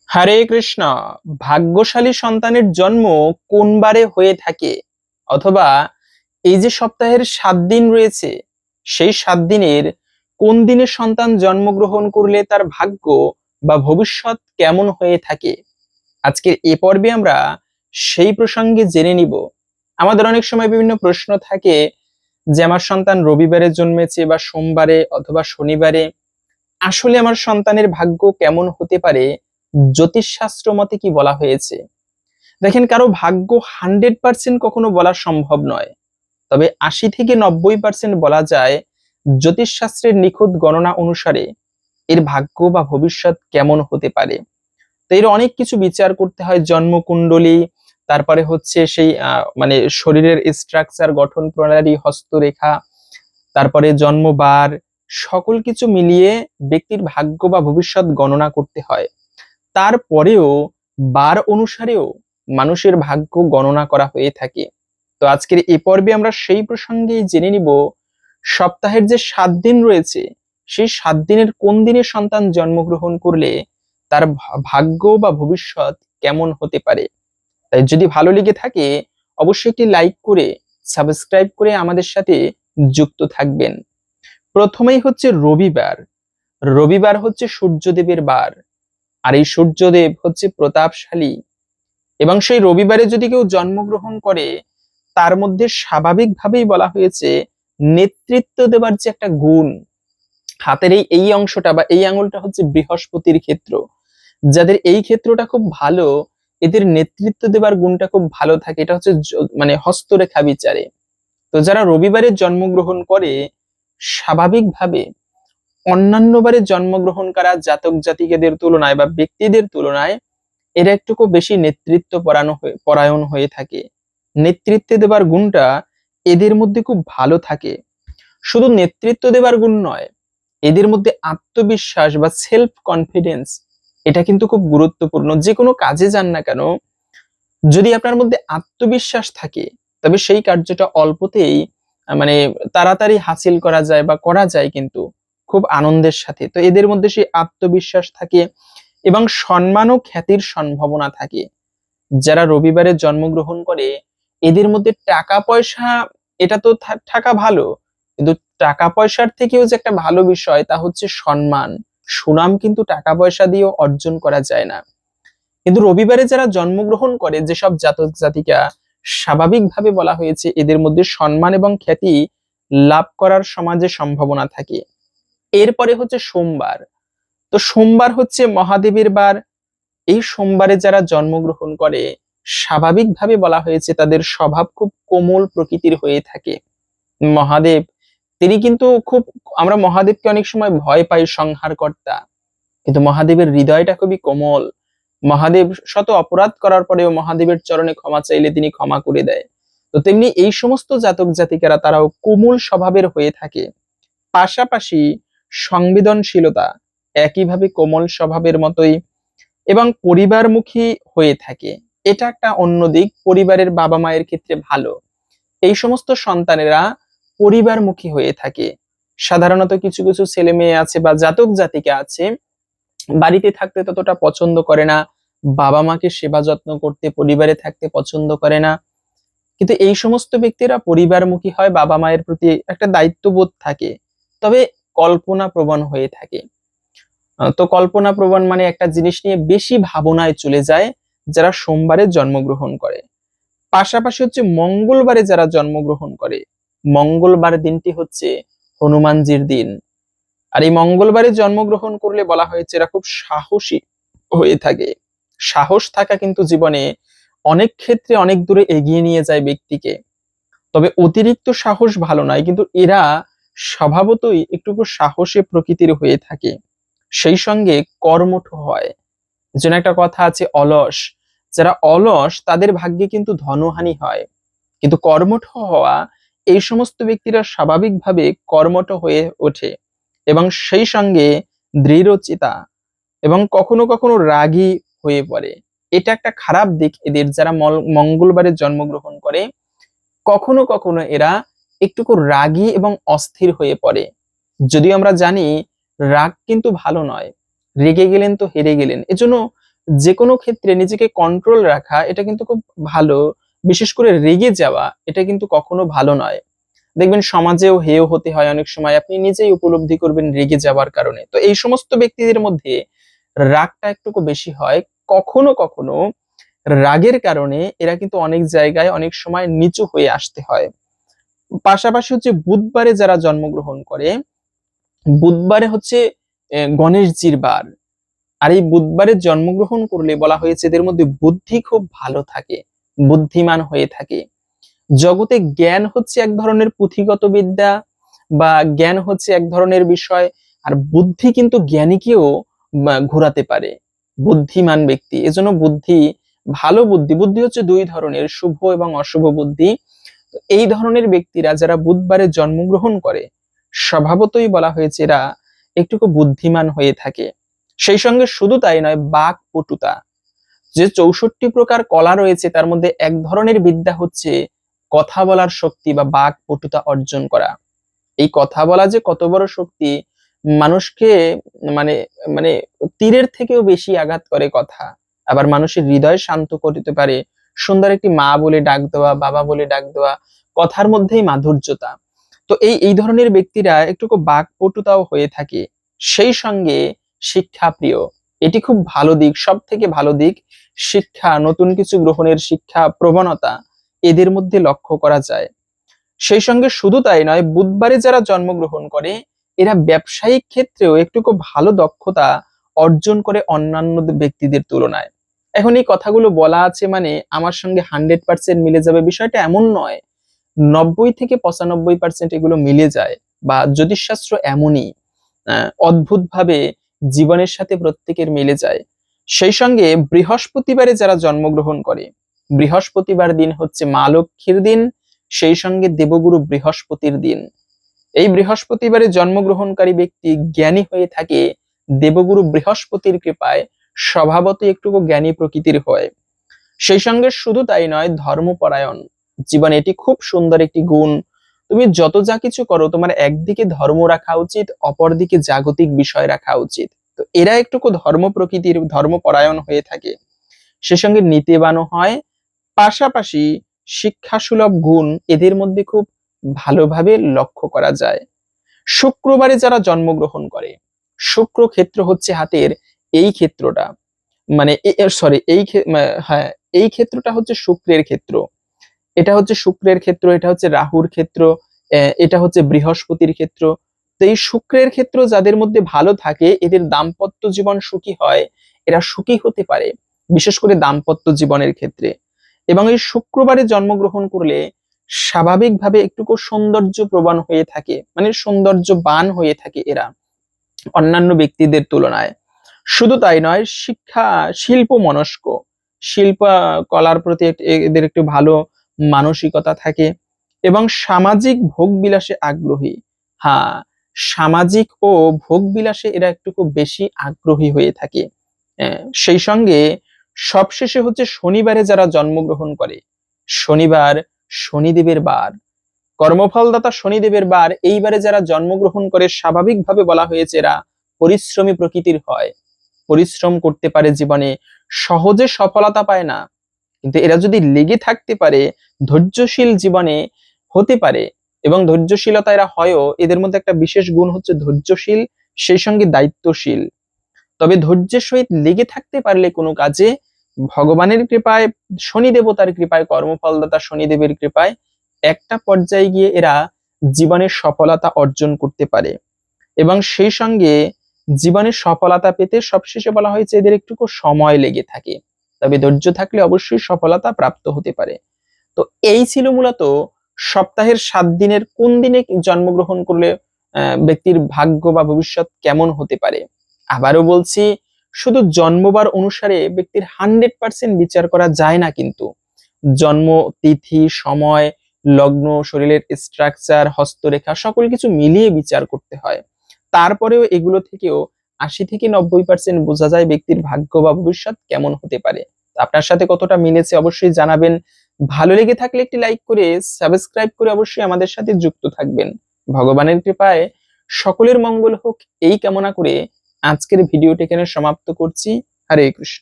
হরে কৃষ্ণ। ভাগ্যশালী সন্তানের জন্ম কোন বারে হয়ে থাকে, অথবা এই যে সপ্তাহের 7 দিন রয়েছে, সেই 7 দিনের কোন দিনে সন্তান জন্মগ্রহণ করলে তার ভাগ্য বা ভবিষ্যৎ কেমন হয়ে থাকে, আজকের এ পর্বে আমরা সেই প্রসঙ্গে জেনে নিব। আমাদের অনেক সময় বিভিন্ন প্রশ্ন থাকে যে আমার সন্তান রবিবারে জন্মেছে বা সোমবারে অথবা শনিবারে, আসলে আমার সন্তানের ভাগ্য কেমন হতে পারে, জ্যোতিষশাস্ত্র মতে কি বলা হয়েছে। দেখেন, কারো ভাগ্য 100% কখনো বলা সম্ভব নয়, তবে 80 থেকে 90% বলা যায় জ্যোতিষশাস্ত্রের নিখুঁত গণনা অনুসারে এর ভাগ্য বা ভবিষ্যৎ কেমন হতে পারে। তো এর অনেক কিছু বিচার করতে হয়, জন্মকুণ্ডলী, তারপরে হচ্ছে সেই মানে শরীরের স্ট্রাকচার, গঠন প্রণালী, হস্তরেখা, তারপরে জন্মবার, সকল কিছু মিলিয়ে ব্যক্তির ভাগ্য বা ভবিষ্যৎ গণনা করতে হয়। তারপরেও বার অনুসারেও মানুষের ভাগ্য গণনা করা হয়ে থাকে। তো আজকের এই পর্বে আমরা সেই প্রসঙ্গে জেনে নিব, সপ্তাহের যে 7 দিন রয়েছে, সেই 7 দিনের কোন দিনে সন্তান জন্মগ্রহণ করলে তার ভাগ্য বা ভবিষ্যৎ কেমন হতে পারে। তাই যদি ভালো লেগে থাকে, অবশ্যই একটি লাইক করে সাবস্ক্রাইব করে আমাদের সাথে যুক্ত থাকবেন। প্রথমেই হচ্ছে রবিবার। রবিবার হচ্ছে সূর্যদেবের বার, আর এই সূর্যদেব হচ্ছে প্রতাপশালী, এবং সেই রবিবারে যদি কেউ জন্মগ্রহণ করে, তার মধ্যে স্বাভাবিকভাবেই বলা হয়েছে নেতৃত্ব দেবার যে একটা গুণ, হাতের এই এই অংশটা বা এই আঙুলটা হচ্ছে বৃহস্পতির ক্ষেত্র, যাদের এই ক্ষেত্রটা খুব ভালো, এদের নেতৃত্ব দেবার গুণটা খুব ভালো থাকে। এটা হচ্ছে মানে হস্তরেখা বিচারে। তো যারা রবিবারে জন্মগ্রহণ করে, স্বাভাবিকভাবে অন্যান্য বারে জন্মগ্রহণ করা জাতক জাতিকাদের তুলনায় বা ব্যক্তিদের তুলনায় এরা একটুকু বেশি নেতৃত্ব পরায়ণ হয়ে থাকে। নেতৃত্বে দেবার গুণটা এদের মধ্যে খুব ভালো থাকে। শুধু নেতৃত্ব দেবার গুণ নয়, এদের মধ্যে আত্মবিশ্বাস বা সেলফ কনফিডেন্স, এটা কিন্তু খুব গুরুত্বপূর্ণ। যে কোনো কাজে যান না কেন, যদি আপনার মধ্যে আত্মবিশ্বাস থাকে, তবে সেই কার্যটা অল্পতেই মানে তাড়াতাড়ি হাসিল করা যায় বা করা যায় কিন্তু খুব আনন্দের সাথে। তো এদের মধ্যে সেই আত্মবিশ্বাস থাকে এবং সম্মান ও খ্যাতির সম্ভাবনা থাকে। যারা রবিবারে জন্মগ্রহণ করে, এদের মধ্যে টাকা পয়সা, এটা তো থাকা ভালো, কিন্তু টাকা পয়সার থেকেও যে একটা ভালো বিষয়, তা হচ্ছে সম্মান, সুনাম কিন্তু টাকা পয়সা দিয়েও অর্জন করা যায় না। কিন্তু রবিবারে যারা জন্মগ্রহণ করে, যেসব জাতক জাতিকা, স্বাভাবিকভাবে বলা হয়েছে এদের মধ্যে সম্মান এবং খ্যাতি লাভ করার সমাজে সম্ভাবনা থাকে। এরপরে হচ্ছে সোমবার। তো সোমবার হচ্ছে মহাদেবের বার। এই সোমবারে যারা জন্মগ্রহণ করে, স্বাভাবিকভাবে বলা হয়েছে তাদের স্বভাব খুব কোমল প্রকৃতির হয়ে থাকে। মহাদেব, তিনি কিন্তু খুব, আমরা মহাদেবকে অনেক সময় ভয় পাই, সংহারকর্তা, কিন্তু মহাদেবের হৃদয়টা খুবই কোমল। মহাদেব শত অপরাধ করার পরেও মহাদেবের চরণে ক্ষমা চাইলে তিনি ক্ষমা করে দেয়। তো তেমনি এই সমস্ত জাতক জাতিকারা, তারাও কোমল স্বভাবের হয়ে থাকে। পাশাপাশি সংবেদনশীলতা একইভাবে কোমল স্বভাবের মতোই, এবং পরিবারমুখী হয়ে থাকে। এটা একটা অন্য দিক, পরিবারের বাবা মায়ের ক্ষেত্রে ভালো। এই সমস্ত সন্তানেরা পরিবারমুখী হয়ে থাকে। সাধারণত কিছু কিছু ছেলে মেয়ে আছে বা জাতক জাতিকা আছে, বাড়িতে থাকতে ততটা পছন্দ করে না, বাবা মাকে সেবা যত্ন করতে, পরিবারে থাকতে পছন্দ করে না। কিন্তু এই সমস্ত ব্যক্তিরা পরিবারমুখী হয়, বাবা মায়ের প্রতি একটা দায়িত্ববোধ থাকে, তবে কল্পনা প্রবণ হয়ে থাকে। তো কল্পনা প্রবণ মানে একটা জিনিস নিয়ে বেশি ভাবনায় চলে যায় যারা সোমবারে জন্মগ্রহণ করে। পাশাপাশি হচ্ছে মঙ্গলবারে যারা জন্মগ্রহণ করে, মঙ্গলবার দিনটি হচ্ছে হনুমানজির দিন। আর এই মঙ্গলবারে জন্মগ্রহণ করলে বলা হয়েছে এরা খুব সাহসী হয়ে থাকে। সাহস থাকা কিন্তু জীবনে অনেক ক্ষেত্রে অনেক দূরে এগিয়ে নিয়ে যায় ব্যক্তিকে। তবে অতিরিক্ত সাহস ভালো নয়, কিন্তু এরা স্বভাবতই একটু সাহসী প্রকৃতির হয়ে থাকে। সেই সঙ্গে কর্মঠ হয়। যেন একটা কথা আছে, অলস, যারা অলস তাদের ভাগ্যে কিন্তু ধনহানি হয়। কিন্তু কর্মঠ হওয়া, এই সমস্ত ব্যক্তিরা স্বাভাবিকভাবে কর্মঠ হয়ে ওঠে, এবং সেই সঙ্গে দৃঢ়চিতা, এবং কখনো কখনো রাগী হয়ে পড়ে। এটা একটা খারাপ দিক এদের, যারা মঙ্গলবারে জন্মগ্রহণ করে। কখনো কখনো এরা একটুকু রাগী এবং অস্থির হয়ে পড়ে। যদিও আমরা জানি রাগ কিন্তু ভালো নয়, রেগে গেলেন তো হেরে গেলেন। এজন্য যে কোনো ক্ষেত্রে নিজেকে কন্ট্রোল রাখা এটা কিন্তু খুব ভালো। বিশেষ করে রেগে যাওয়া এটা কিন্তু কখনো ভালো নয়। দেখবেন সমাজেও হেয় হতে হয় অনেক সময়, আপনি নিজেই উপলব্ধি করবেন রেগে যাওয়ার কারণে। তো এই সমস্ত ব্যক্তিদের মধ্যে রাগটা একটু বেশি হয়। কখনো কখনো রাগের কারণে এরা কিন্তু অনেক জায়গায় অনেক সময় নিচু হয়ে আসতে হয়। পাশাপাশি হচ্ছে বুধবারে যারা জন্মগ্রহণ করে, বুধবারে হচ্ছে গণেশজির বার। আর এই বুধবারে জন্মগ্রহণ করলে বলা হয়েছে এদের মধ্যে বুদ্ধি খুব ভালো থাকে, বুদ্ধিমান হয়ে থাকে। জগতে জ্ঞান হচ্ছে এক ধরনের পুঁথিগত বিদ্যা বা জ্ঞান হচ্ছে এক ধরনের বিষয়, আর বুদ্ধি কিন্তু জ্ঞানীকেও ঘোরাতে পারে। বুদ্ধিমান ব্যক্তি, এজন্য বুদ্ধি, ভালো বুদ্ধি, বুদ্ধি হচ্ছে দুই ধরনের, শুভ এবং অশুভ বুদ্ধি। এই ধরনের ব্যক্তিরা যারা বুধবারে জন্মগ্রহণ করে স্বভাবতই বলা হয়েছে এরা একটু বুদ্ধিমান হয়ে থাকে। সেই সঙ্গে শুধু তাই নয়, বাক পটুতা, যে 64 প্রকার কলা রয়েছে তার মধ্যে এক ধরনের বিদ্যা হচ্ছে কথা বলার শক্তি বা বাক পটুতা অর্জন করা। এই কথা বলা যে কত বড় শক্তি, মানুষকে মানে মানে তীরের থেকেও বেশি আঘাত করে কথা, আবার মানুষের হৃদয় শান্ত করতে পারে। সুন্দর একটি মা বলে ডাক দেওয়া, বাবা বলে ডাক দেওয়া, কথার মধ্যেই মাধুর্যতা। তো এই ধরনের ব্যক্তিরা একটু বাকপটুতাও হয়ে থাকে। সেই সঙ্গে শিক্ষা প্রিয়, এটি খুব ভালো দিক, সব থেকে ভালো দিক। শিক্ষা, নতুন কিছু গ্রহণের শিক্ষা প্রবণতা এদের মধ্যে লক্ষ্য করা যায়। সেই সঙ্গে শুধু তাই নয়, বুধবারে যারা জন্মগ্রহণ করে এরা ব্যবসায়িক ক্ষেত্রেও একটু ভালো দক্ষতা অর্জন করে অন্যান্য ব্যক্তিদের তুলনায়। এখন এই কথাগুলো বলা আছে মানে আমার সঙ্গে 100% মিলে যাবে বিষয়টা এমন নয়। 90 থেকে 95% এগুলো মিলে যায়, বা জ্যোতিষশাস্ত্র এমনই অদ্ভুত ভাবে জীবনের সাথে প্রত্যেকের মিলে যায়। সেই সঙ্গে বৃহস্পতিবারে যারা জন্মগ্রহণ করে, বৃহস্পতিবার দিন হচ্ছে মা লক্ষ্মীর দিন, সেই সঙ্গে দেবগুরু বৃহস্পতির দিন। এই বৃহস্পতিবারে জন্মগ্রহণকারী ব্যক্তি জ্ঞানী হয়ে থাকে দেবগুরু বৃহস্পতির কৃপায়, স্বভাবতই একটু জ্ঞানী প্রকৃতির হয়। সেই সঙ্গে শুধু তাই নয়, ধর্মপরায়ণ জীবন, এটি খুব সুন্দর একটি গুণ। তুমি যত যা কিছু করো তোমার একদিকে ধর্ম রাখা উচিত, অপরদিকে জাগতিক বিষয় রাখা উচিত। তো এরা একটু ধর্ম প্রকৃতির, ধর্মপরায়ণ হয়ে থাকে। সে সঙ্গে নীতিবানও হয়। পাশাপাশি শিক্ষাসুলভ গুণ এদের মধ্যে খুব ভালোভাবে লক্ষ্য করা যায়। শুক্রবারে যারা জন্মগ্রহণ করে, শুক্র ক্ষেত্র হচ্ছে হাতের এই ক্ষেত্রটা, মানে সরি হ্যাঁ, এই ক্ষেত্রটা হচ্ছে শুক্রের ক্ষেত্র, এটা হচ্ছে শুক্রের ক্ষেত্র, এটা হচ্ছে রাহুর ক্ষেত্র, এটা হচ্ছে বৃহস্পতির ক্ষেত্র। তো এই শুক্রের ক্ষেত্র যাদের মধ্যে ভালো থাকে এদের দাম্পত্য জীবন সুখী হয়, এরা সুখী হতে পারে, বিশেষ করে দাম্পত্য জীবনের ক্ষেত্রে। এবং এই শুক্রবারে জন্মগ্রহণ করলে স্বাভাবিকভাবে একটু সৌন্দর্য প্রবণ হয়ে থাকে, মানে সৌন্দর্যবান হয়ে থাকে এরা অন্যান্য ব্যক্তিদের তুলনায়। শুধু তাই নয়, শিক্ষা, শিল্প মনস্ক, শিল্প কলার প্রতি এদের একটু ভালো মানসিকতা থাকে এবং সামাজিক ভোগ বিলাসে আগ্রহী। হ্যাঁ, সামাজিক ও ভোগ বিলাসে এরা একটু খুব বেশি আগ্রহী হয়ে থাকে। সেই সঙ্গে সবশেষে হচ্ছে শনিবারে যারা জন্মগ্রহণ করে, শনিবার শনিদেবের বার, কর্মফলদাতা শনিদেবের বার, এইবারে যারা জন্মগ্রহণ করে স্বাভাবিকভাবে বলা হয়েছে এরা পরিশ্রমী প্রকৃতির হয়, পরিশ্রম করতে পারে জীবনে, সহজে সফলতা পায় না, কিন্তু এরা যদি লেগে থাকতে পারে ধৈর্যশীল জীবনে হতে পারে। এবং ধৈর্যশীলতা এরা হয়ও, এদের মধ্যে একটা বিশেষ গুণ হচ্ছে ধৈর্যশীল, সেই সঙ্গে দায়িত্বশীল। তবে ধৈর্যের সহিত লেগে থাকতে পারলে কোনো কাজে ভগবানের কৃপায়, শনি দেবতার কৃপায়, কর্মফলদাতা শনিদেবের কৃপায় একটা পর্যায়ে গিয়ে এরা জীবনের সফলতা অর্জন করতে পারে। এবং সেই সঙ্গে জীবনের সফলতা পেতে সবশেষে বলা হয়েছে এদের একটু সময় লেগে থাকে, তবে ধৈর্য থাকলে অবশ্যই সফলতা প্রাপ্ত হতে পারে। তো এই ছিল মূলত সপ্তাহের 7 দিনের কোন দিনে জন্মগ্রহণ করলে ব্যক্তির ভাগ্য বা ভবিষ্যৎ কেমন হতে পারে। আবারও বলছি, শুধু জন্মবার অনুসারে ব্যক্তির 100% বিচার করা যায় না, কিন্তু জন্ম তিথি, সময়, লগ্ন, শরীরের স্ট্রাকচার, হস্তরেখা সকল কিছু মিলিয়ে বিচার করতে হয়। তারপরেও এগুলো থেকেও 80 থেকে 90% বোঝা যায় ব্যক্তির ভাগ্য বা ভবিষ্যৎ কেমন হতে পারে। আপনার সাথে কতটা মিলেছে অবশ্যই জানাবেন। ভালো লেগে থাকলে একটি লাইক করে, সাবস্ক্রাইব করে অবশ্যই আমাদের সাথে যুক্ত থাকবেন। ভগবানের কৃপায় সকলের মঙ্গল হোক এই কামনা করে আজকের ভিডিওটি এখানে সমাপ্ত করছি। হরে কৃষ্ণ।